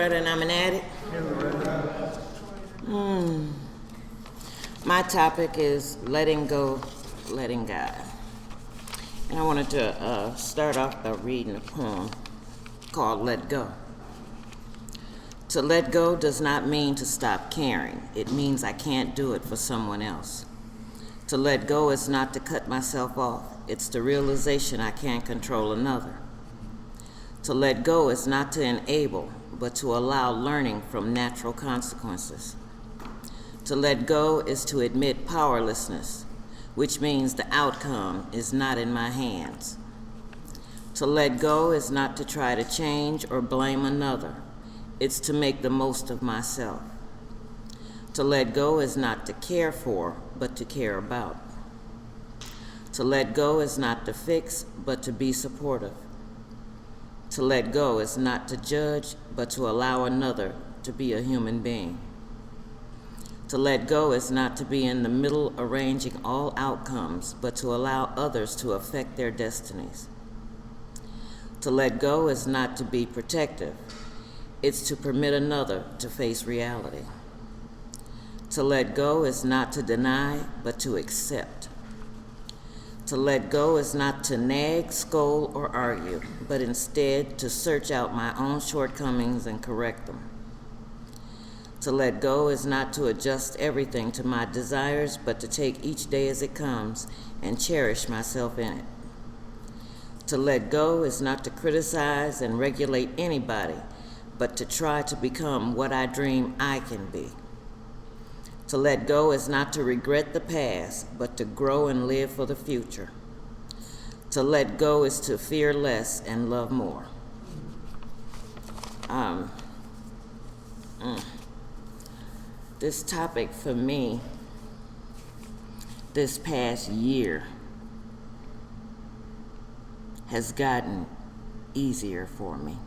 ready and I'm an addict? My topic is letting go, letting God. And I wanted to start off by reading a poem called Let Go. To let go does not mean to stop caring. It means I can't do it for someone else. To let go is not to cut myself off. It's the realization I can't control another. To let go is not to enable, but to allow learning from natural consequences. To let go is to admit powerlessness, which means the outcome is not in my hands. To let go is not to try to change or blame another. It's to make the most of myself. To let go is not to care for, but to care about. To let go is not to fix, but to be supportive. To let go is not to judge, but to allow another to be a human being. To let go is not to be in the middle arranging all outcomes, but to allow others to affect their destinies. To let go is not to be protective. It's to permit another to face reality. To let go is not to deny, but to accept. To let go is not to nag, scold, or argue, but instead to search out my own shortcomings and correct them. To let go is not to adjust everything to my desires, but to take each day as it comes and cherish myself in it. To let go is not to criticize and regulate anybody, but to try to become what I dream I can be. To let go is not to regret the past, but to grow and live for the future. To let go is to fear less and love more. This topic for me, this past year, has gotten easier for me.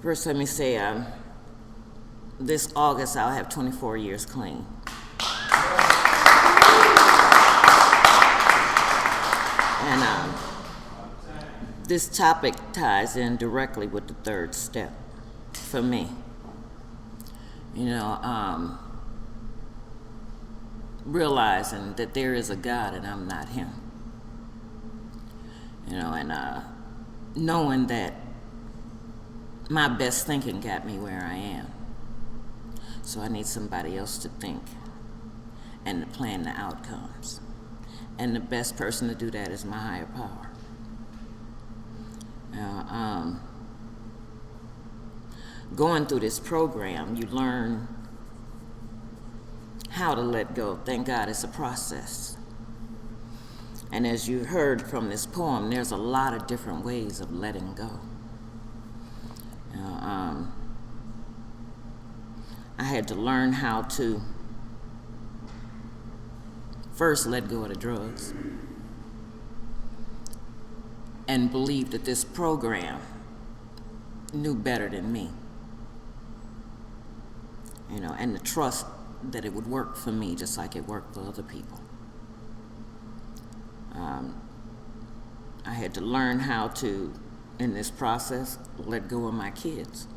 First, let me say, this August I'll have 24 years clean. And this topic ties in directly with the third step for me. You know, realizing that there is a God and I'm not him. You know, and knowing that my best thinking got me where I am. So I need somebody else to think and to plan the outcomes. And the best person to do that is my higher power. Going through this program, you learn how to let go. Thank God it's a process. And as you heard from this poem, there's a lot of different ways of letting go. I had to learn how to first let go of the drugs and believe that this program knew better than me. You know, and the trust that it would work for me just like it worked for other people. I had to learn how to, in this process, let go of my kids.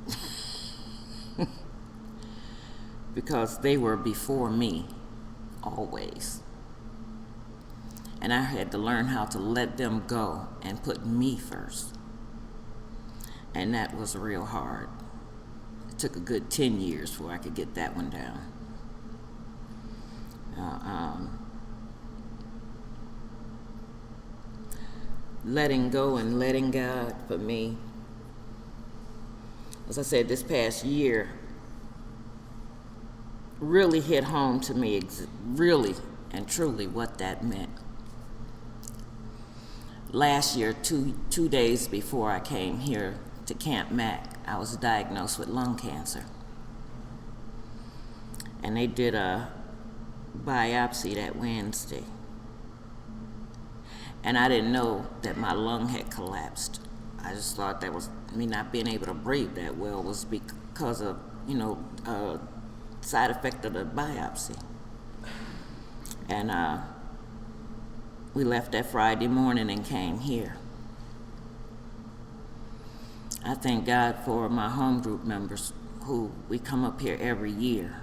Because they were before me, always. And I had to learn how to let them go and put me first. And that was real hard. It took a good 10 years before I could get that one down. Letting go and letting God, for me, as I said, this past year really hit home to me, really and truly what that meant. Last year, two days before I came here to Camp Mac, I was diagnosed with lung cancer. And they did a biopsy that Wednesday. And I didn't know that my lung had collapsed. I just thought that was me not being able to breathe that well was because of, side effect of the biopsy. And we left that Friday morning and came here. I thank God for my home group members who we come up here every year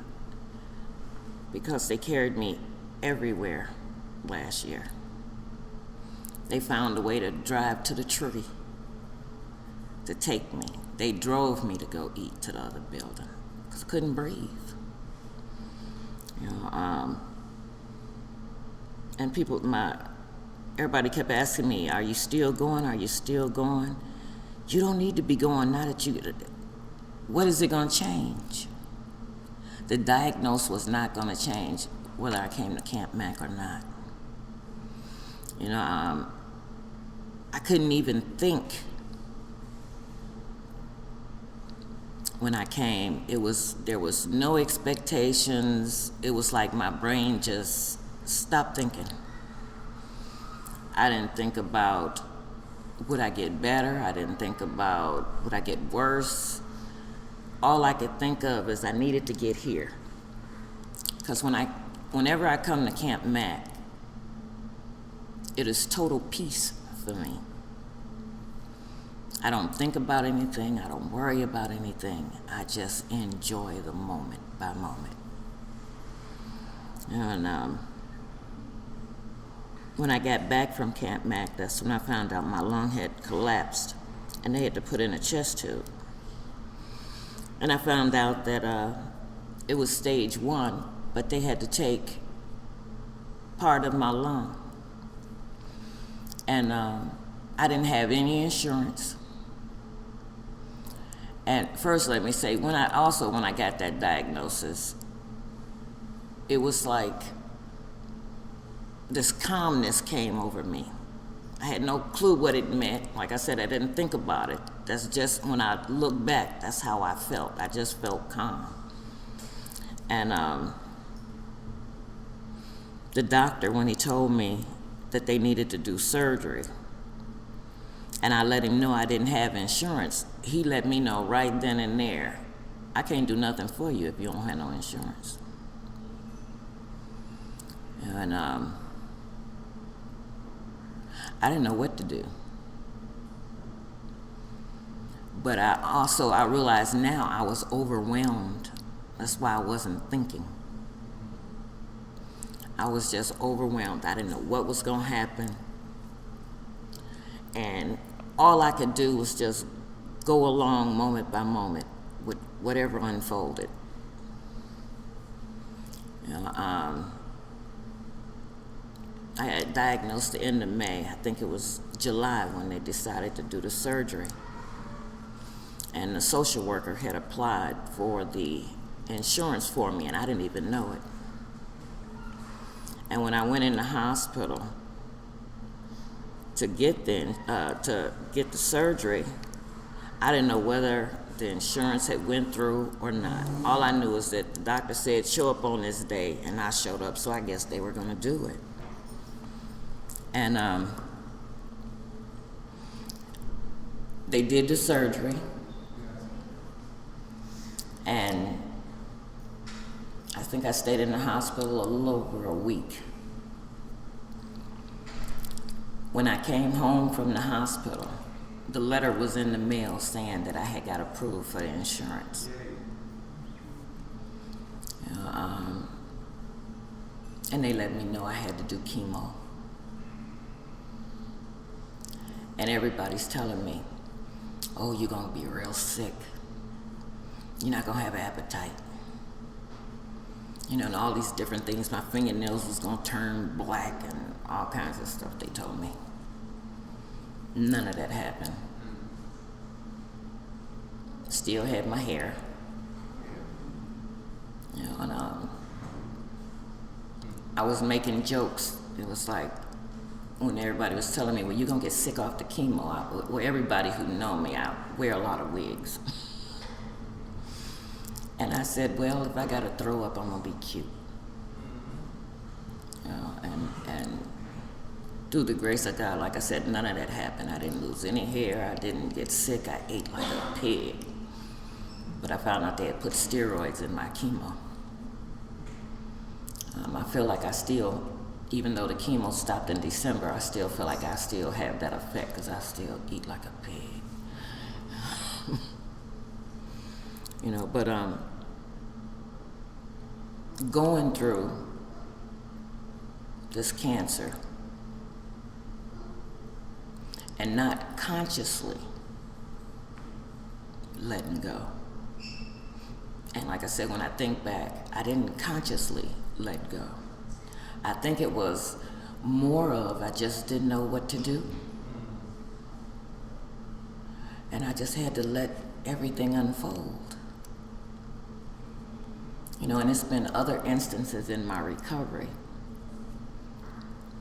because they carried me everywhere last year. They found a way to drive to the tree to take me. They drove me to go eat to the other building because I couldn't breathe. And everybody kept asking me, "Are you still going? Are you still going?" You don't need to be going now that what is it going to change? The diagnosis was not going to change whether I came to Camp Mac or not. I couldn't even think when I came. There was no expectations. It was like my brain just stopped thinking. I didn't think about would I get better. I didn't think about would I get worse. All I could think of is I needed to get here. Because whenever I come to Camp Mac, it is total peace for me. I don't think about anything. I don't worry about anything. I just enjoy the moment by moment. And when I got back from Camp Mac, that's when I found out my lung had collapsed and they had to put in a chest tube. And I found out that it was stage 1, but they had to take part of my lung. And I didn't have any insurance. And first, let me say, when I got that diagnosis, it was like this calmness came over me. I had no clue what it meant. Like I said, I didn't think about it. That's just when I look back, that's how I felt. I just felt calm. And the doctor, when he told me that they needed to do surgery, and I let him know I didn't have insurance, he let me know right then and there, I can't do nothing for you if you don't have no insurance. And I didn't know what to do. But I realized now I was overwhelmed. That's why I wasn't thinking. I was just overwhelmed. I didn't know what was going to happen. And all I could do was just go along moment by moment with whatever unfolded. I had diagnosed the end of May. I think it was July when they decided to do the surgery. And the social worker had applied for the insurance for me, and I didn't even know it. And when I went in the hospital to get the surgery, I didn't know whether the insurance had went through or not. All I knew is that the doctor said, show up on this day, and I showed up, so I guess they were going to do it. And they did the surgery, and I think I stayed in the hospital a little over a week. When I came home from the hospital, the letter was in the mail saying that I had got approved for the insurance. And they let me know I had to do chemo. And everybody's telling me, oh, you're gonna be real sick. You're not gonna have an appetite. And all these different things. My fingernails was gonna turn black and all kinds of stuff they told me. None of that happened. Still had my hair. And I was making jokes. It was like when everybody was telling me, well, you're gonna get sick off the chemo. Well, everybody who know me, I wear a lot of wigs. And I said, well, if I gotta throw up, I'm gonna be cute. And through the grace of God, like I said, none of that happened. I didn't lose any hair. I didn't get sick. I ate like a pig. But I found out they had put steroids in my chemo. I feel like I still, even though the chemo stopped in December, I still feel like I still have that effect because I still eat like a pig. But going through this cancer and not consciously letting go. And like I said, when I think back, I didn't consciously let go. I think it was more of I just didn't know what to do. And I just had to let everything unfold. And it's been other instances in my recovery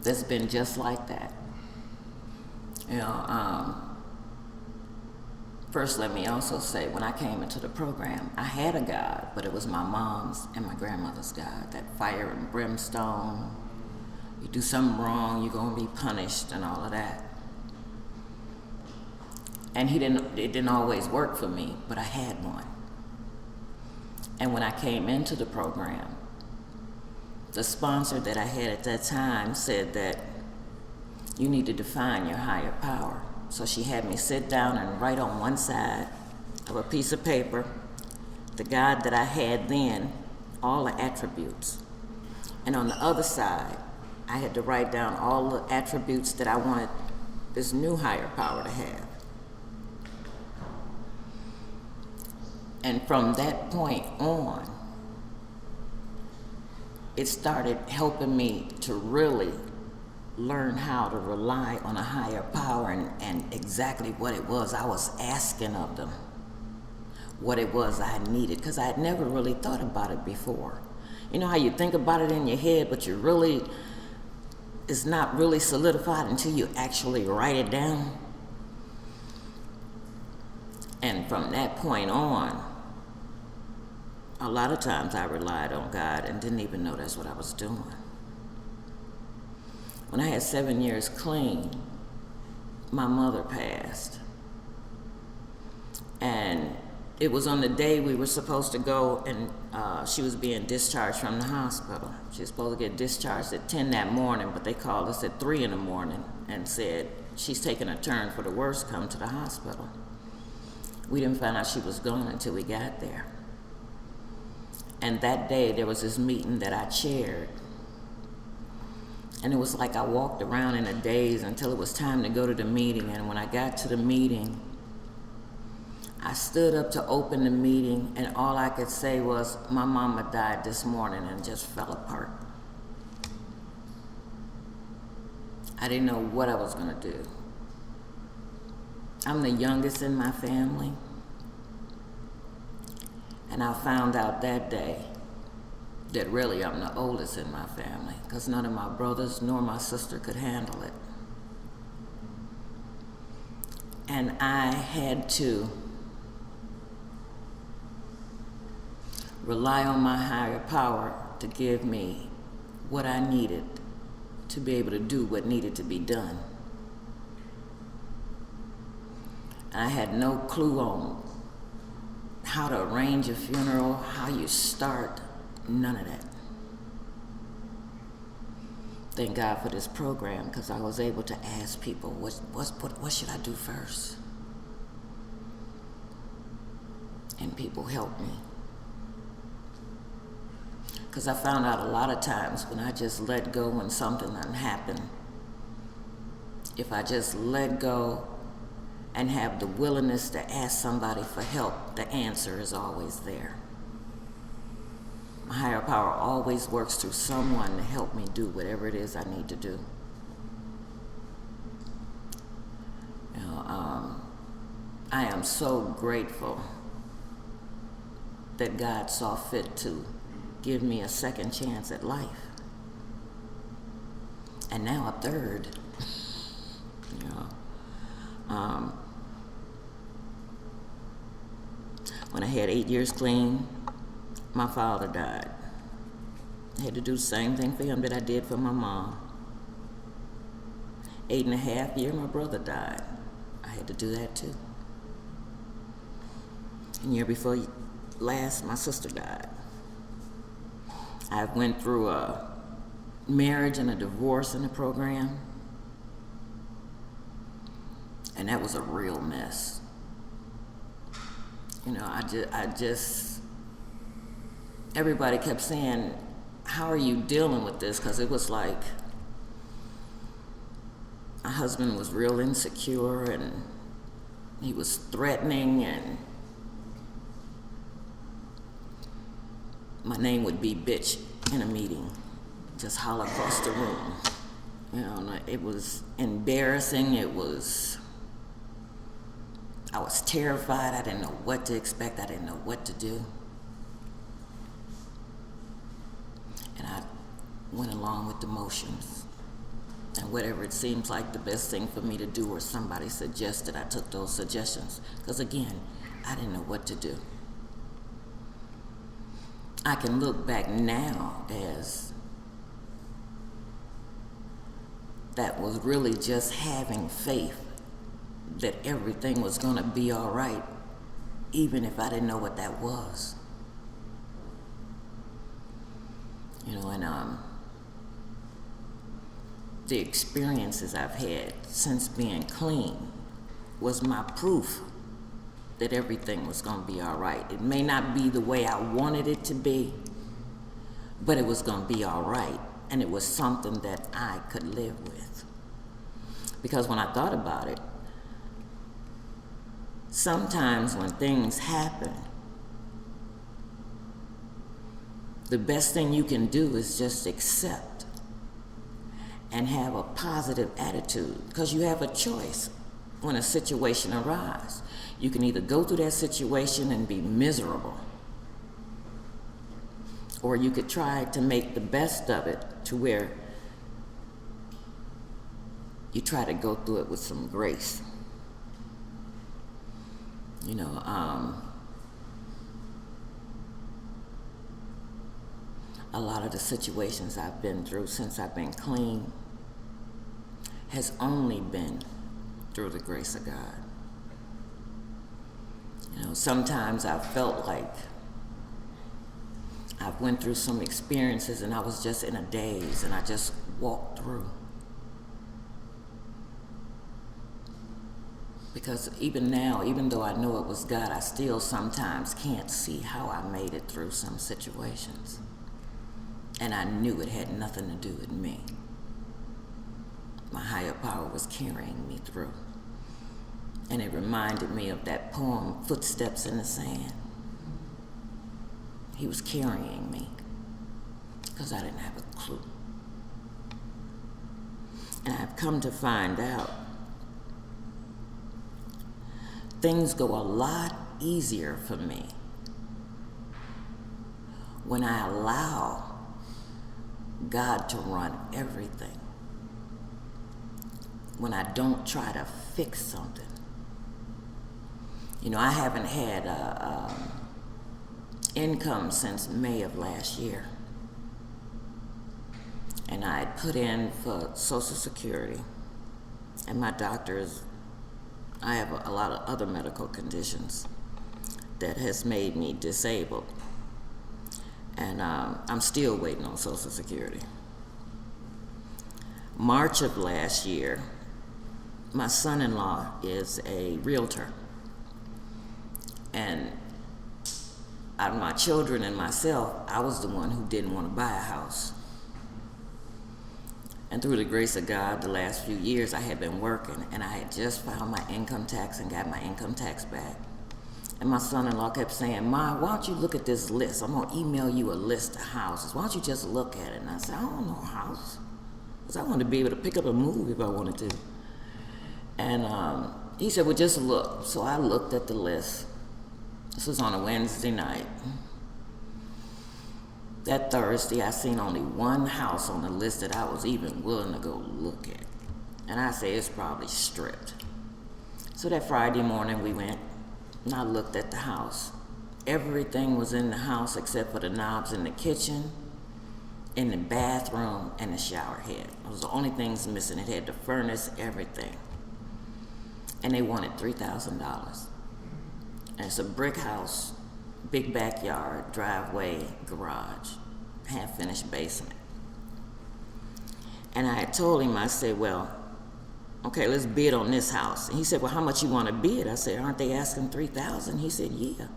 that's been just like that. First, let me also say, when I came into the program, I had a God, but it was my mom's and my grandmother's God, that fire and brimstone. You do something wrong, you're gonna be punished and all of that. And it didn't always work for me, but I had one. And when I came into the program, the sponsor that I had at that time said that you need to define your higher power. So she had me sit down and write on one side of a piece of paper the God that I had then, all the attributes. And on the other side, I had to write down all the attributes that I wanted this new higher power to have. And from that point on, it started helping me to really learn how to rely on a higher power and exactly what it was I was asking of them, what it was I needed, because I had never really thought about it before. You know how you think about it in your head, but it's not really solidified until you actually write it down. And from that point on, a lot of times I relied on God and didn't even know that's what I was doing. When I had 7 years clean, my mother passed. And it was on the day we were supposed to go, and she was being discharged from the hospital. She was supposed to get discharged at 10 that morning, but they called us at 3 in the morning and said, she's taking a turn for the worse, come to the hospital. We didn't find out she was gone until we got there. And that day there was this meeting that I chaired. And it was like I walked around in a daze until it was time to go to the meeting. And when I got to the meeting, I stood up to open the meeting, and all I could say was, my mama died this morning, and just fell apart. I didn't know what I was gonna do. I'm the youngest in my family. And I found out that day that really I'm the oldest in my family, because none of my brothers nor my sister could handle it. And I had to rely on my higher power to give me what I needed to be able to do what needed to be done. And I had no clue on how to arrange a funeral, how you start, none of that. Thank God for this program, because I was able to ask people, what should I do first? And people helped me. Because I found out a lot of times when I just let go when something doesn't happen, if I just let go and have the willingness to ask somebody for help, the answer is always there. My higher power always works through someone to help me do whatever it is I need to do. I am so grateful that God saw fit to give me a second chance at life. And now a third. When I had 8 years clean, my father died. I had to do the same thing for him that I did for my mom. 8.5 years, my brother died. I had to do that too. And year before last, my sister died. I went through a marriage and a divorce in the program, and that was a real mess. Everybody kept saying, how are you dealing with this? Because it was like, my husband was real insecure and he was threatening, and my name would be bitch in a meeting, just holler across the room. And it was embarrassing. I was terrified. I didn't know what to expect. I didn't know what to do. And I went along with the motions. And whatever it seems like the best thing for me to do, or somebody suggested, I took those suggestions. Because again, I didn't know what to do. I can look back now as that was really just having faith that everything was going to be all right, even if I didn't know what that was. And the experiences I've had since being clean was my proof that everything was going to be all right. It may not be the way I wanted it to be, but it was going to be all right. And it was something that I could live with. Because when I thought about it, sometimes when things happen, the best thing you can do is just accept and have a positive attitude, because you have a choice when a situation arises. You can either go through that situation and be miserable, or you could try to make the best of it to where you try to go through it with some grace. A lot of the situations I've been through since I've been clean has only been through the grace of God. Sometimes I felt like I went through some experiences and I was just in a daze and I just walked through. Because even now, even though I know it was God, I still sometimes can't see how I made it through some situations. And I knew it had nothing to do with me. My higher power was carrying me through. And it reminded me of that poem, Footsteps in the Sand. He was carrying me because I didn't have a clue. And I've come to find out things go a lot easier for me when I allow God to run everything. When I don't try to fix something. I haven't had income since May of last year. And I had put in for Social Security. And my doctors, I have a lot of other medical conditions that has made me disabled. And I'm still waiting on Social Security. March of last year, my son-in-law is a realtor. And out of my children and myself, I was the one who didn't want to buy a house. And through the grace of God, the last few years I had been working, and I had just filed my income tax and got my income tax back. And my son-in-law kept saying, "Ma, why don't you look at this list? I'm going to email you a list of houses. Why don't you just look at it?" And I said, "I don't know a house. Because I wanted to be able to pick up a movie if I wanted to." And he said, "Well, just look." So I looked at the list. This was on a Wednesday night. That Thursday, I seen only one house on the list that I was even willing to go look at. And I say it's probably stripped. So that Friday morning we went, and I looked at the house. Everything was in the house except for the knobs in the kitchen, in the bathroom, and the shower head. Those were the only things missing. It had the furnace, everything. And they wanted $3,000. And it's a brick house, big backyard, driveway, garage, half-finished basement. And I had told him, I said, "Well, okay, let's bid on this house. And he said, well, how much you want to bid? I said, aren't they asking $3,000? He said, yeah.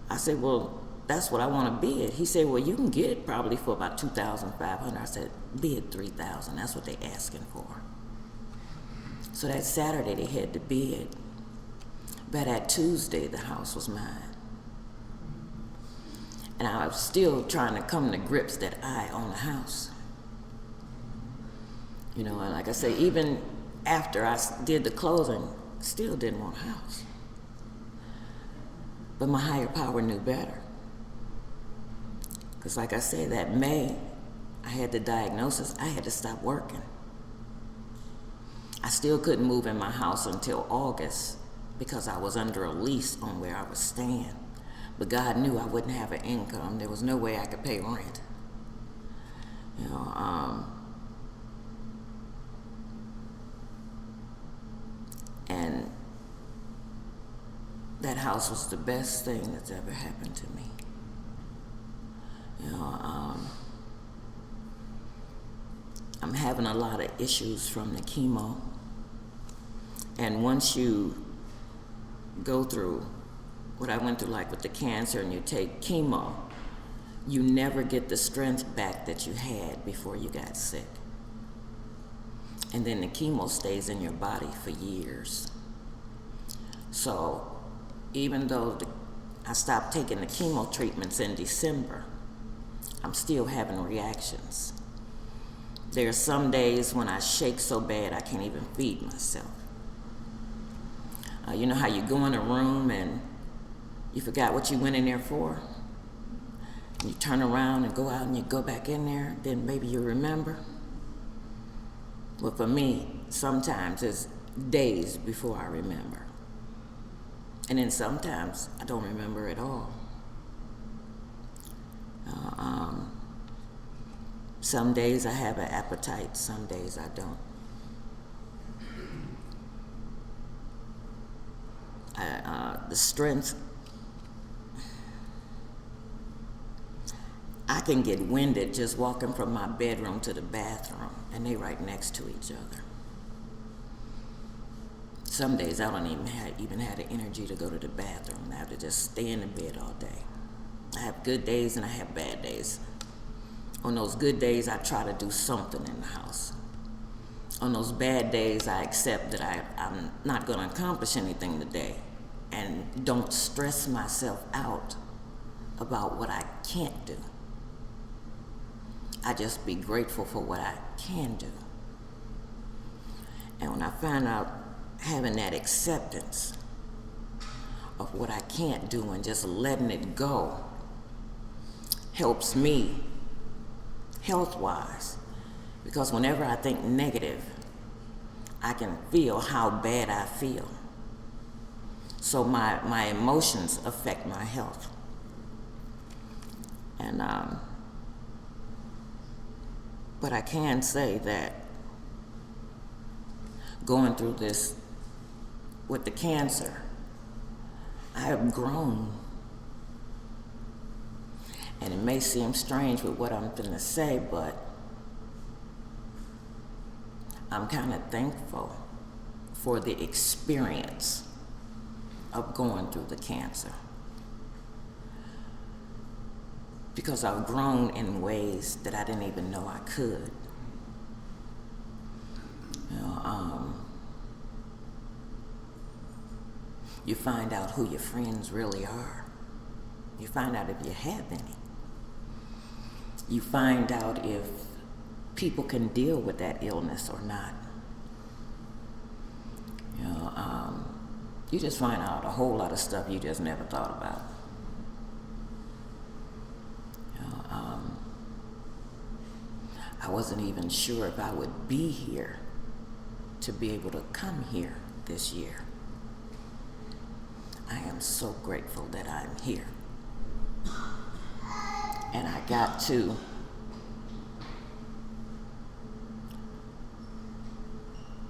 I said, well, that's what I want to bid. He said, well, you can get it probably for about $2,500. I said, bid $3,000. That's what they're asking for. So that Saturday they had to bid. But that Tuesday the house was mine. And I was still trying to come to grips that I own a house. You know, and like I say, even after I did the closing, still didn't want a house. But my higher power knew better. Because like I said, that May, I had the diagnosis, I had to stop working. I still couldn't move in my house until August because I was under a lease on where I was staying. But God knew I wouldn't have an income. There was no way I could pay rent. You know, and that house was the best thing that's ever happened to me. You know, I'm having a lot of issues from the chemo. And once you go through what I went through, like with the cancer, and you take chemo, you never get the strength back that you had before you got sick. And then the chemo stays in your body for years. So even though I stopped taking the chemo treatments in December, I'm still having reactions. There are some days when I shake so bad I can't even feed myself. You know how you go in a room and you forgot what you went in there for? And you turn around and go out and you go back in there, then maybe you remember? Well, for me, sometimes it's days before I remember. And then sometimes I don't remember at all. Some days I have an appetite, some days I don't. The strength, I can get winded just walking from my bedroom to the bathroom, and they right next to each other. Some days I don't even have the energy to go to the bathroom. I have to just stay in the bed all day. I have good days and I have bad days. On those good days, I try to do something in the house. On those bad days, I accept that I'm not going to accomplish anything today and don't stress myself out about what I can't do. I just be grateful for what I can do. And when I find out having that acceptance of what I can't do and just letting it go helps me health-wise, because whenever I think negative, I can feel how bad I feel. So my emotions affect my health. And but I can say that going through this with the cancer, I have grown. And it may seem strange with what I'm going to say, but I'm kind of thankful for the experience of going through the cancer. Because I've grown in ways that I didn't even know I could. You know, you find out who your friends really are. You find out if you have any. You find out if people can deal with that illness or not. You know, you just find out a whole lot of stuff you just never thought about. You know, I wasn't even sure if I would be here to be able to come here this year. I am so grateful that I'm here. And I got to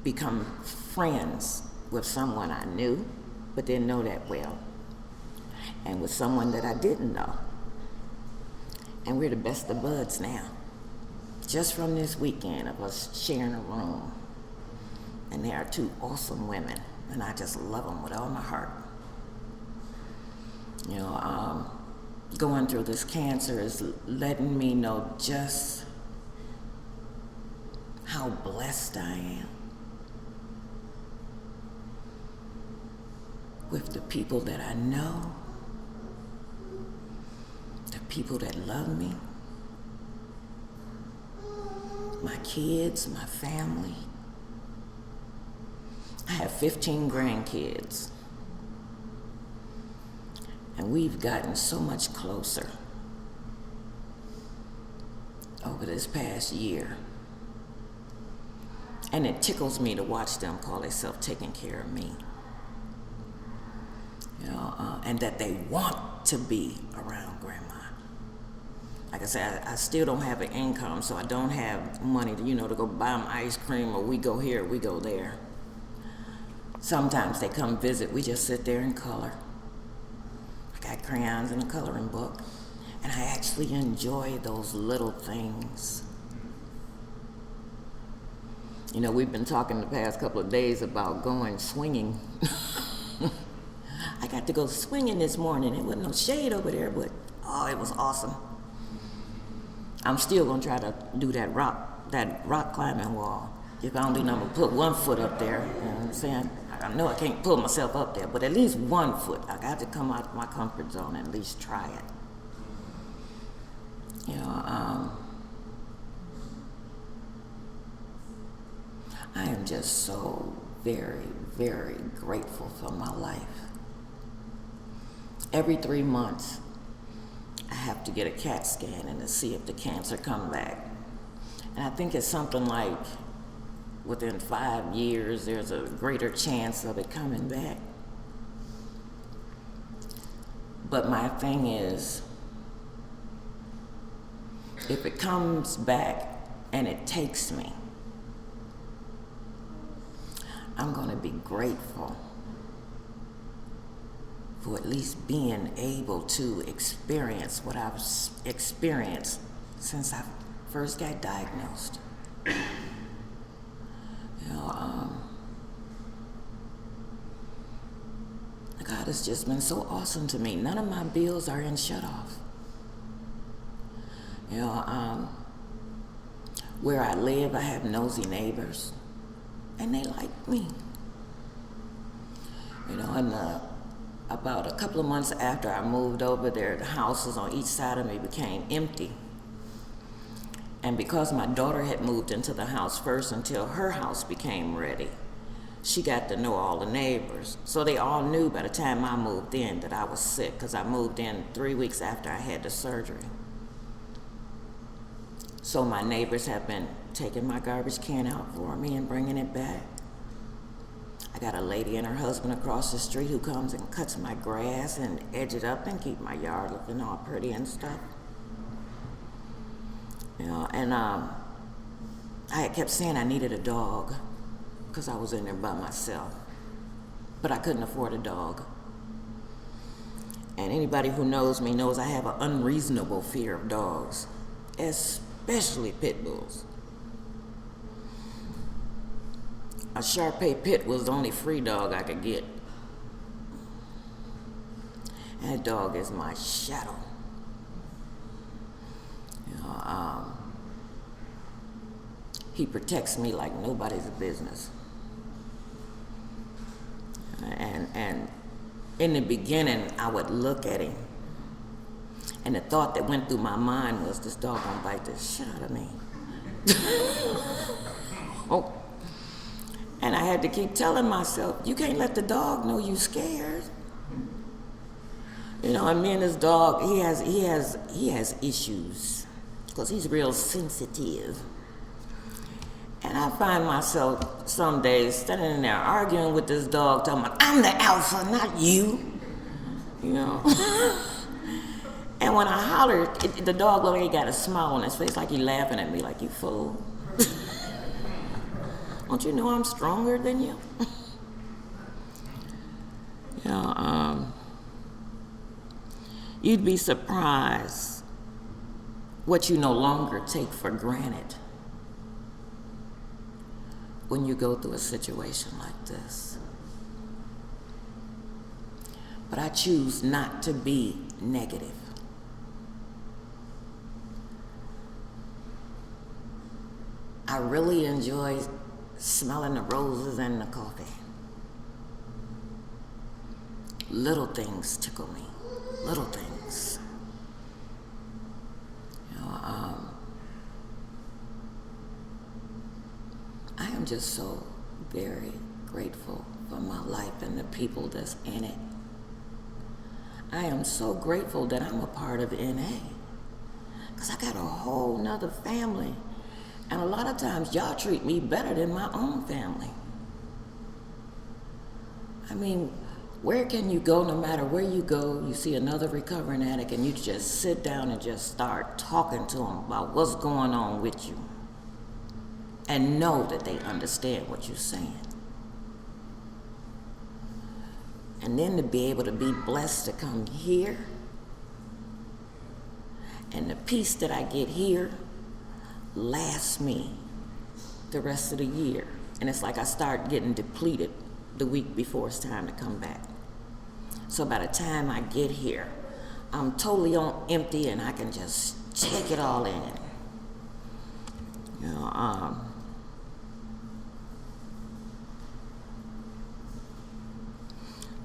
become friends with someone I knew, but didn't know that well, and with someone that I didn't know. And we're the best of buds now. Just from this weekend of us sharing a room. And they are two awesome women, and I just love them with all my heart. You know, going through this cancer is letting me know just how blessed I am with the people that I know, the people that love me, my kids, my family. I have 15 grandkids, and we've gotten so much closer over this past year. And it tickles me to watch them call themselves taking care of me. You know, and that they want to be around Grandma. Like I said, I still don't have an income, so I don't have money to, to go buy them ice cream, or we go here, we go there. Sometimes they come visit, we just sit there and color. I got crayons and a coloring book, and I actually enjoy those little things. You know, we've been talking the past couple of days about going swinging. I got to go swinging this morning. There wasn't no shade over there, but oh, it was awesome. I'm still gonna try to do that rock climbing wall. If I don't do nothing, put one foot up there. You know what I'm saying? I know I can't pull myself up there, but at least 1 foot. I got to come out of my comfort zone and at least try it. You know, I am just so very, very grateful for my life. Every 3 months, I have to get a CAT scan and to see if the cancer come back. And I think it's something like within 5 years, there's a greater chance of it coming back. But my thing is, if it comes back and it takes me, I'm gonna be grateful for at least being able to experience what I've experienced since I first got diagnosed. You know, God has just been so awesome to me. None of my bills are in shut-off. You know, where I live, I have nosy neighbors, and they like me. You know, and about a couple of months after I moved over there, the houses on each side of me became empty. And because my daughter had moved into the house first until her house became ready, she got to know all the neighbors. So they all knew by the time I moved in that I was sick, because I moved in 3 weeks after I had the surgery. So my neighbors have been taking my garbage can out for me and bringing it back. I got a lady and her husband across the street who comes and cuts my grass and edge it up and keep my yard looking all pretty and stuff. You know, and I had kept saying I needed a dog because I was in there by myself, but I couldn't afford a dog. And anybody who knows me knows I have an unreasonable fear of dogs, especially pit bulls. A Shar-Pei pit was the only free dog I could get. And that dog is my shadow. You know, he protects me like nobody's business. And in the beginning, I would look at him, and the thought that went through my mind was, this dog gonna bite the shit out of me. Oh. And I had to keep telling myself, you can't let the dog know you scared. You know, and me and this dog, he has issues, because he's real sensitive. And I find myself some days standing in there arguing with this dog, talking about, I'm the alpha, not you. You know? And when I hollered, the dog looked like he got a smile on his face, like he laughing at me, like, you fool. Don't you know I'm stronger than you? You know, you'd be surprised what you no longer take for granted when you go through a situation like this. But I choose not to be negative. I really enjoy smelling the roses and the coffee. Little things tickle me. Little things. I am just so very grateful for my life and the people that's in it. I am so grateful that I'm a part of NA, because I got a whole nother family. And a lot of times y'all treat me better than my own family. I mean, where can you go? No matter where you go, you see another recovering addict and you just sit down and just start talking to them about what's going on with you. And know that they understand what you're saying. And then to be able to be blessed to come here, and the peace that I get here lasts me the rest of the year. And it's like I start getting depleted the week before it's time to come back. So by the time I get here, I'm totally on empty and I can just take it all in.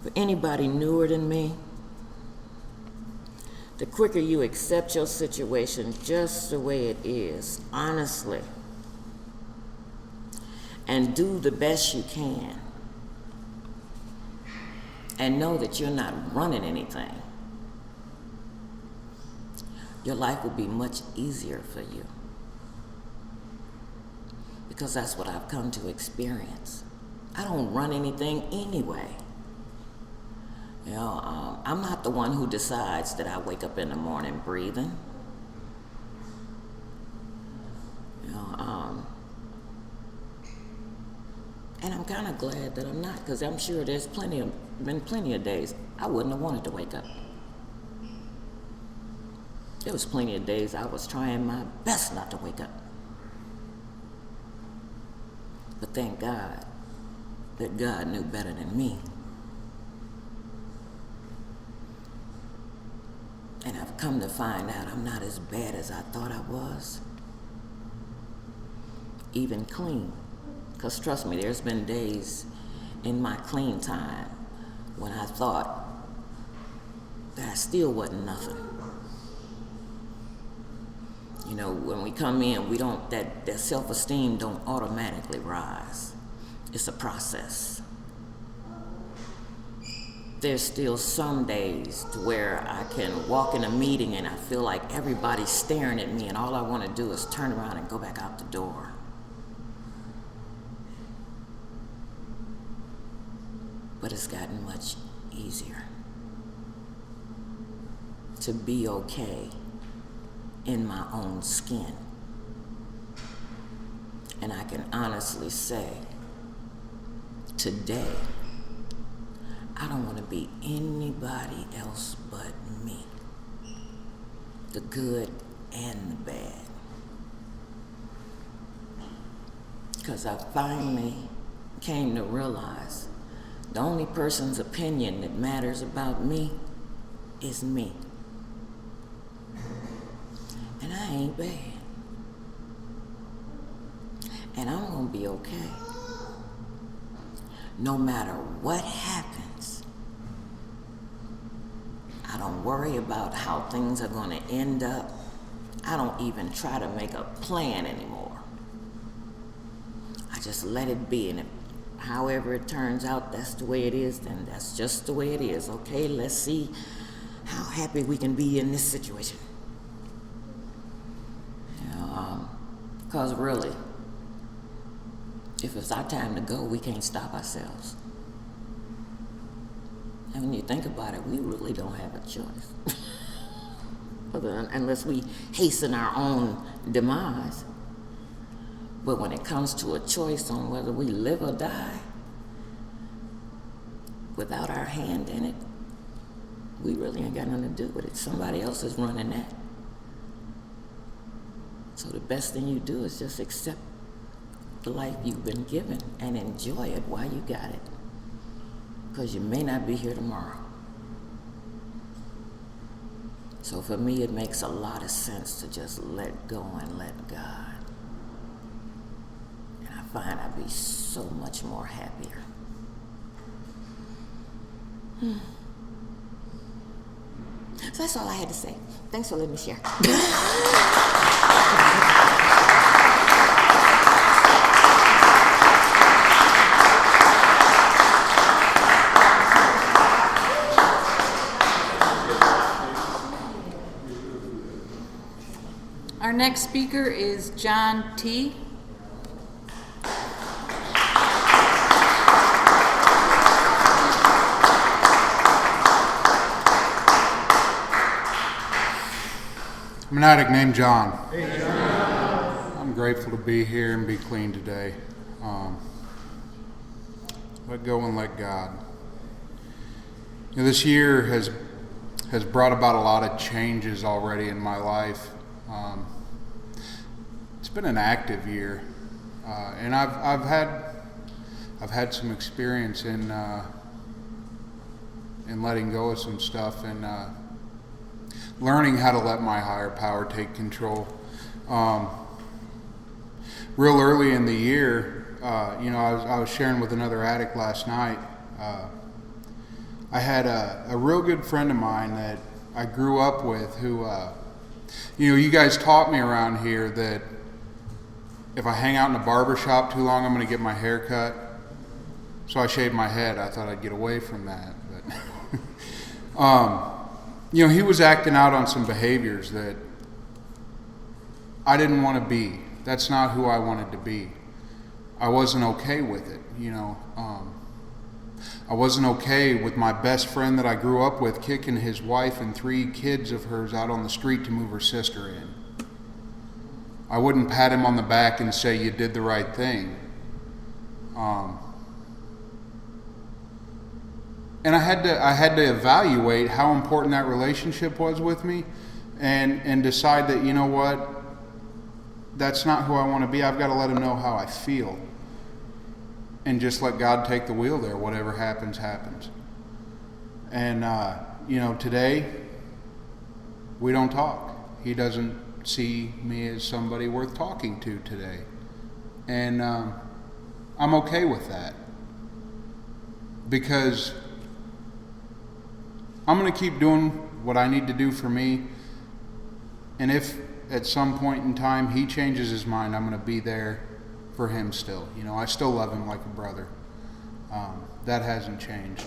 For anybody newer than me, the quicker you accept your situation just the way it is, honestly, and do the best you can, and know that you're not running anything, your life will be much easier for you. Because that's what I've come to experience. I don't run anything anyway. I'm not the one who decides that I wake up in the morning breathing. And I'm kind of glad that I'm not, because I'm sure there's been plenty of days I wouldn't have wanted to wake up. There was plenty of days I was trying my best not to wake up. But thank God that God knew better than me. And I've come to find out I'm not as bad as I thought I was. Even clean. Because trust me, there's been days in my clean time when I thought that I still wasn't nothing. When we come in, we don't, that self-esteem don't automatically rise. It's a process. There's still some days to where I can walk in a meeting and I feel like everybody's staring at me and all I want to do is turn around and go back out the door. But it's gotten much easier to be okay in my own skin. And I can honestly say, today, I don't want to be anybody else but me. The good and the bad. Because I finally came to realize the only person's opinion that matters about me is me. And I ain't bad. And I'm gonna be okay. No matter what happens, I don't worry about how things are gonna end up. I don't even try to make a plan anymore. I just let it be, and if however it turns out, that's the way it is, then that's just the way it is. Okay, let's see how happy we can be in this situation. Because really, if it's our time to go, we can't stop ourselves. And when you think about it, we really don't have a choice. Unless we hasten our own demise. But when it comes to a choice on whether we live or die, without our hand in it, we really ain't got nothing to do with it. Somebody else is running that. So the best thing you do is just accept the life you've been given and enjoy it while you got it. Because you may not be here tomorrow. So for me, it makes a lot of sense to just let go and let God. And I find I'd be so much more happier. So that's all I had to say. Thanks for letting me share. Our next speaker is John T. I'm an addict named John. Hey, John. I'm grateful to be here and be clean today. Let go and let God. You know, this year has brought about a lot of changes already in my life. It's been an active year, and I've had some experience in letting go of some stuff and learning how to let my higher power take control. Real early in the year, I was sharing with another addict last night. I had a real good friend of mine that I grew up with who, you guys taught me around here that if I hang out in a barber shop too long, I'm going to get my hair cut. So I shaved my head. I thought I'd get away from that. But, he was acting out on some behaviors that I didn't want to be. That's not who I wanted to be. I wasn't okay with it, I wasn't okay with my best friend that I grew up with kicking his wife and 3 kids of hers out on the street to move her sister in. I wouldn't pat him on the back and say, you did the right thing. And I had to evaluate how important that relationship was with me and decide that, you know what, that's not who I want to be. I've got to let him know how I feel. And just let God take the wheel there. Whatever happens, happens. And, today, we don't talk. He doesn't see me as somebody worth talking to today. And I'm okay with that. Because I'm going to keep doing what I need to do for me. And if at some point in time he changes his mind, I'm going to be there for him still. I still love him like a brother. That hasn't changed.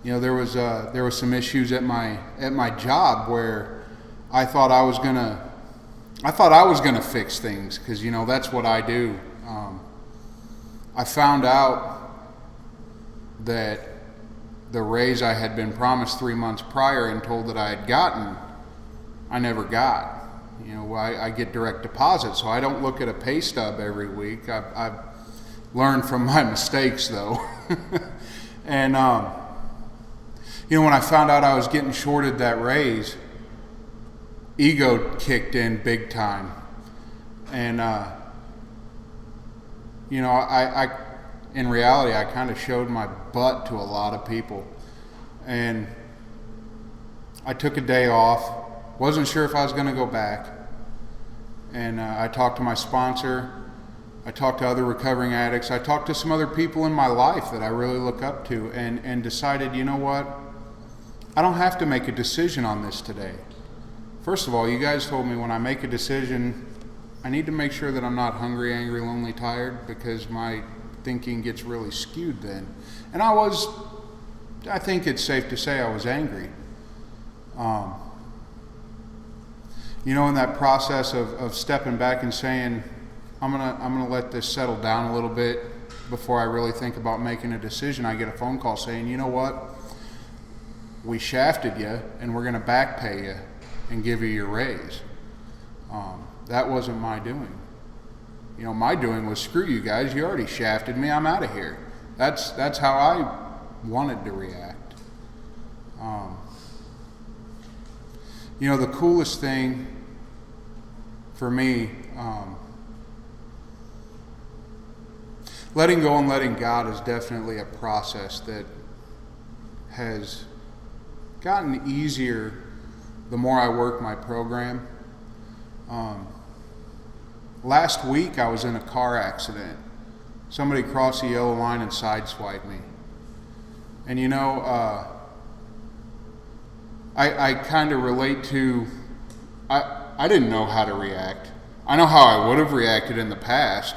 There was some issues at my job where I thought I was gonna fix things because that's what I do. I found out that the raise I had been promised 3 months prior and told that I had gotten, I never got. I get direct deposit, so I don't look at a pay stub every week. I've learned from my mistakes, though. And, when I found out I was getting shorted that raise, ego kicked in big time. And, in reality, I kind of showed my butt to a lot of people. And I took a day off. Wasn't sure if I was going to go back. And I talked to my sponsor. I talked to other recovering addicts. I talked to some other people in my life that I really look up to and decided, you know what? I don't have to make a decision on this today. First of all, you guys told me when I make a decision, I need to make sure that I'm not hungry, angry, lonely, tired, because my thinking gets really skewed then. And I think it's safe to say I was angry. In that process of stepping back and saying, I'm gonna let this settle down a little bit before I really think about making a decision, I get a phone call saying, you know what? We shafted you and we're gonna back pay you and give you your raise. That wasn't my doing. My doing was, screw you guys, you already shafted me, I'm out of here. That's how I wanted to react. The coolest thing for me Letting go and letting God is definitely a process that has gotten easier the more I work my program. Last week I was in a car accident. Somebody crossed the yellow line and sideswiped me. And you know, I kind of relate to, I didn't know how to react. I know how I would have reacted in the past.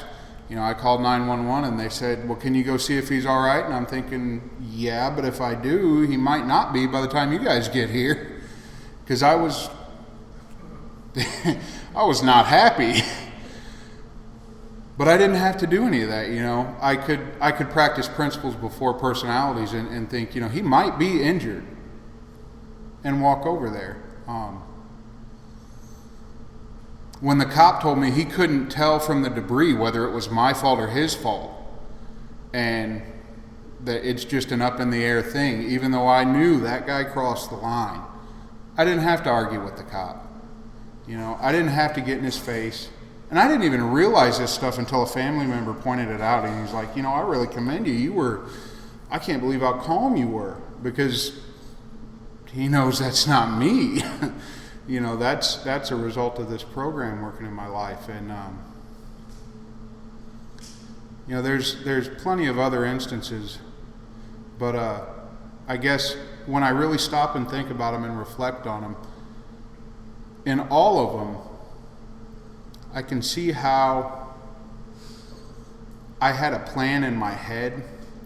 You know, I called 911 and they said, well, can you go see if he's all right? And I'm thinking, yeah, but if I do, he might not be by the time you guys get here. Because I was not happy. But I didn't have to do any of that, you know. I could practice principles before personalities and think, you know, he might be injured, and walk over there. When the cop told me he couldn't tell from the debris whether it was my fault or his fault, and that it's just an up in the air thing, even though I knew that guy crossed the line, I didn't have to argue with the cop. You know, I didn't have to get in his face. And I didn't even realize this stuff until a family member pointed it out. And he's like, you know, I really commend you. I can't believe how calm you were, because he knows that's not me. You know, that's a result of this program working in my life. And, you know, there's plenty of other instances. But I guess when I really stop and think about them and reflect on them, in all of them, I can see how I had a plan in my head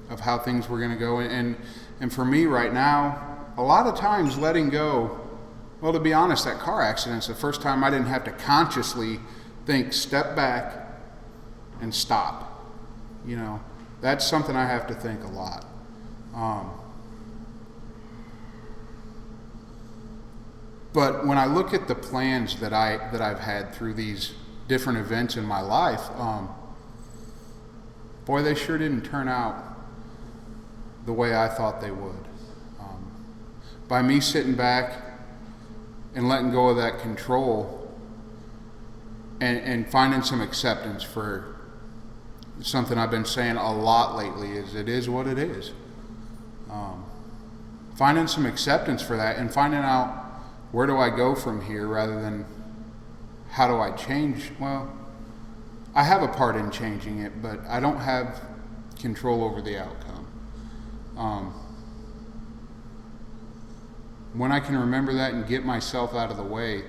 of how things were going to go. And for me right now, a lot of times letting go, well, to be honest, that car accident's the first time I didn't have to consciously think, step back and stop. You know, that's something I have to think a lot. But when I look at the plans that I've had through these different events in my life, boy, they sure didn't turn out the way I thought they would. By me sitting back and letting go of that control and finding some acceptance for something I've been saying a lot lately, is it is what it is. Finding some acceptance for that and finding out, where do I go from here, rather than how do I change? Well, I have a part in changing it, but I don't have control over the outcome. When I can remember that and get myself out of the way,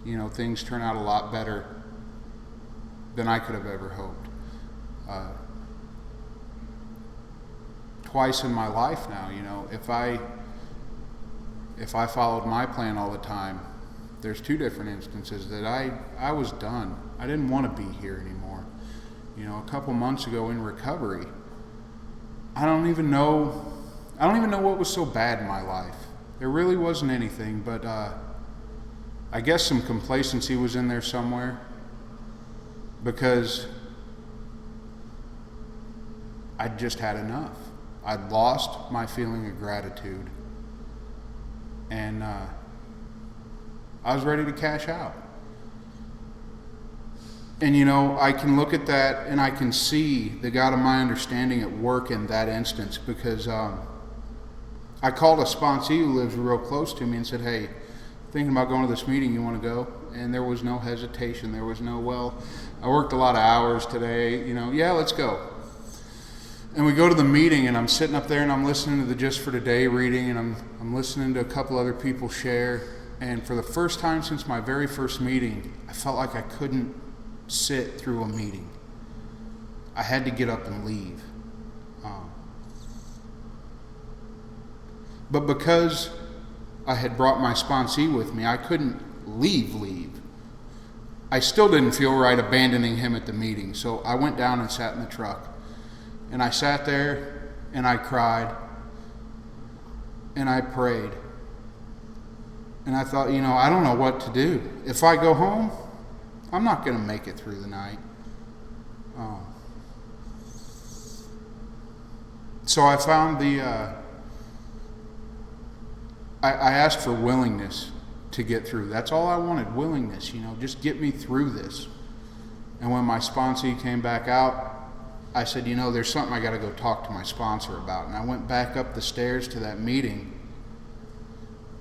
you know, things turn out a lot better than I could have ever hoped. Twice in my life now, you know, if I followed my plan all the time, there's two different instances that I was done. I didn't want to be here anymore. You know, a couple months ago in recovery, I don't even know what was so bad in my life. There really wasn't anything, but I guess some complacency was in there somewhere, because I'd just had enough. I'd lost my feeling of gratitude, and I was ready to cash out. And you know, I can look at that and I can see the God of my understanding at work in that instance, because I called a sponsee who lives real close to me and said, hey, thinking about going to this meeting, you want to go? And there was no hesitation. There was no, well, I worked a lot of hours today, you know, yeah, let's go. And we go to the meeting, and I'm sitting up there and I'm listening to the Just for Today reading, and I'm listening to a couple other people share. And for the first time since my very first meeting, I felt like I couldn't sit through a meeting. I had to get up and leave. But because I had brought my sponsee with me, I couldn't leave. I still didn't feel right abandoning him at the meeting, so I went down and sat in the truck. And I sat there and I cried and I prayed. And I thought, you know, I don't know what to do. If I go home, I'm not going to make it through the night. So I found I asked for willingness to get through. That's all I wanted, willingness, you know, just get me through this. And when my sponsee came back out, I said, you know, there's something I got to go talk to my sponsor about. And I went back up the stairs to that meeting,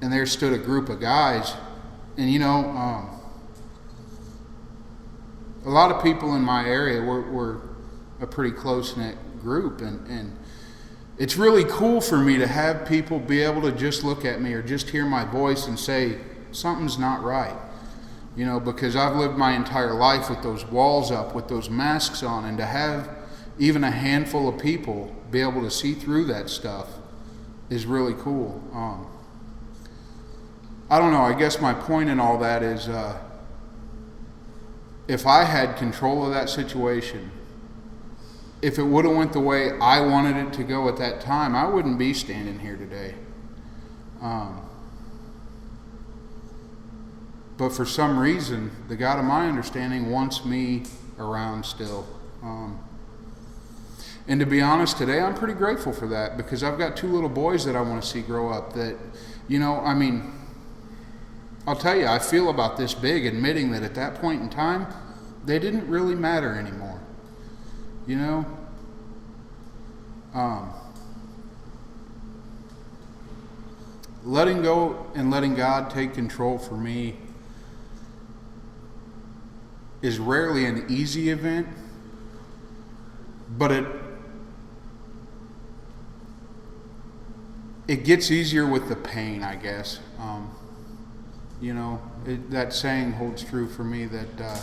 and there stood a group of guys. And, you know, a lot of people in my area were a pretty close-knit group. And it's really cool for me to have people be able to just look at me or just hear my voice and say, something's not right. You know, because I've lived my entire life with those walls up, with those masks on, and to have even a handful of people be able to see through that stuff is really cool. I don't know, I guess my point in all that is if I had control of that situation, if it would have went the way I wanted it to go at that time, I wouldn't be standing here today. But for some reason, the God of my understanding wants me around still. And to be honest, today I'm pretty grateful for that, because I've got 2 little boys that I want to see grow up that, you know, I mean, I'll tell you, I feel about this big admitting that at that point in time, they didn't really matter anymore. You know? Letting go and letting God take control for me is rarely an easy event, but it gets easier with the pain, I guess. You know, that saying holds true for me, that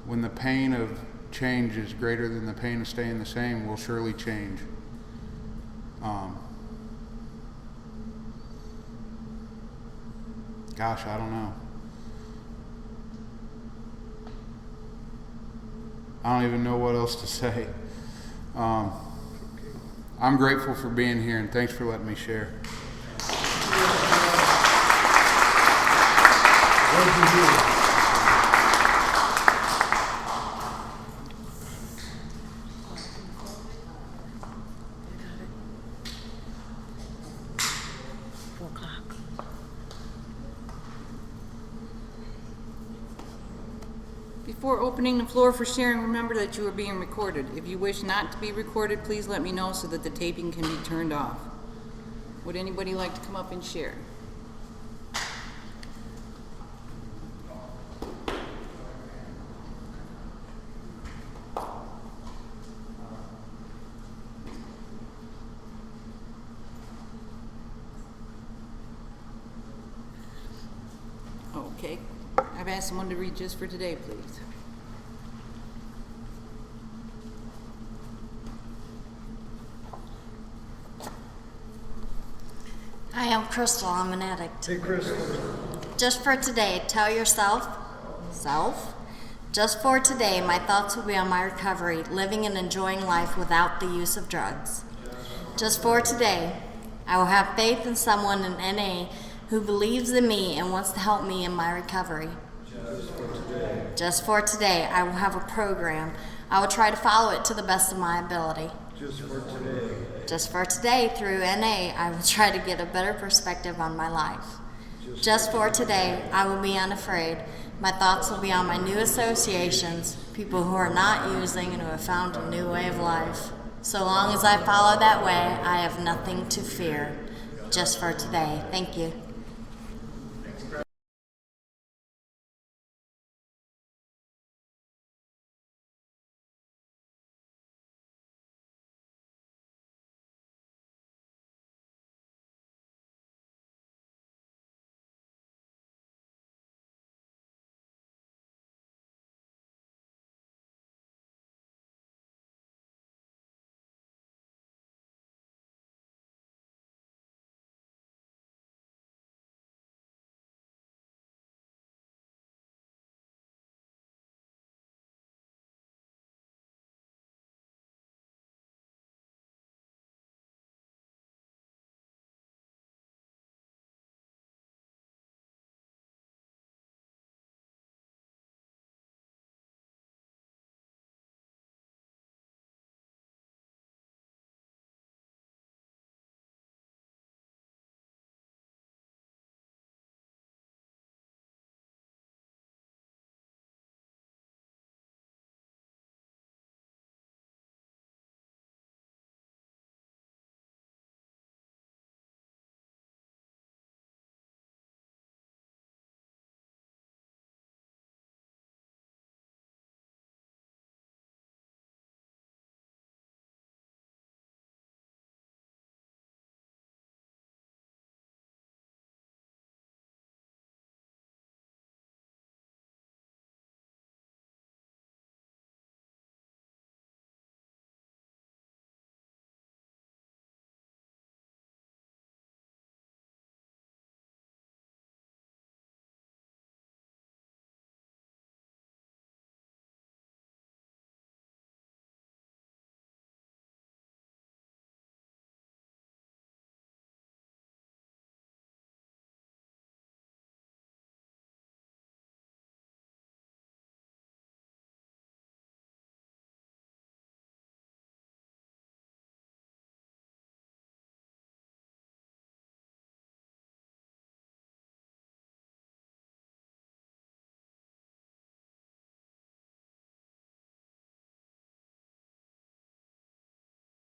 when the pain of change is greater than the pain of staying the same, we'll surely change. Gosh, I don't know. I don't even know what else to say. I'm grateful for being here, and thanks for letting me share. Before opening the floor for sharing, remember that you are being recorded. If you wish not to be recorded, please let me know so that the taping can be turned off. Would anybody like to come up and share? Okay. I've asked someone to read just for today, please. Hi, I'm Crystal. I'm an addict. Hey, Crystal. Just for today, tell yourself, just for today, my thoughts will be on my recovery, living and enjoying life without the use of drugs. Just for today, I will have faith in someone in NA who believes in me and wants to help me in my recovery. Just for today, I will have a program. I will try to follow it to the best of my ability. Just for today. Just for today, through NA, I will try to get a better perspective on my life. Just for today, I will be unafraid. My thoughts will be on my new associations, people who are not using and who have found a new way of life. So long as I follow that way, I have nothing to fear. Just for today. Thank you.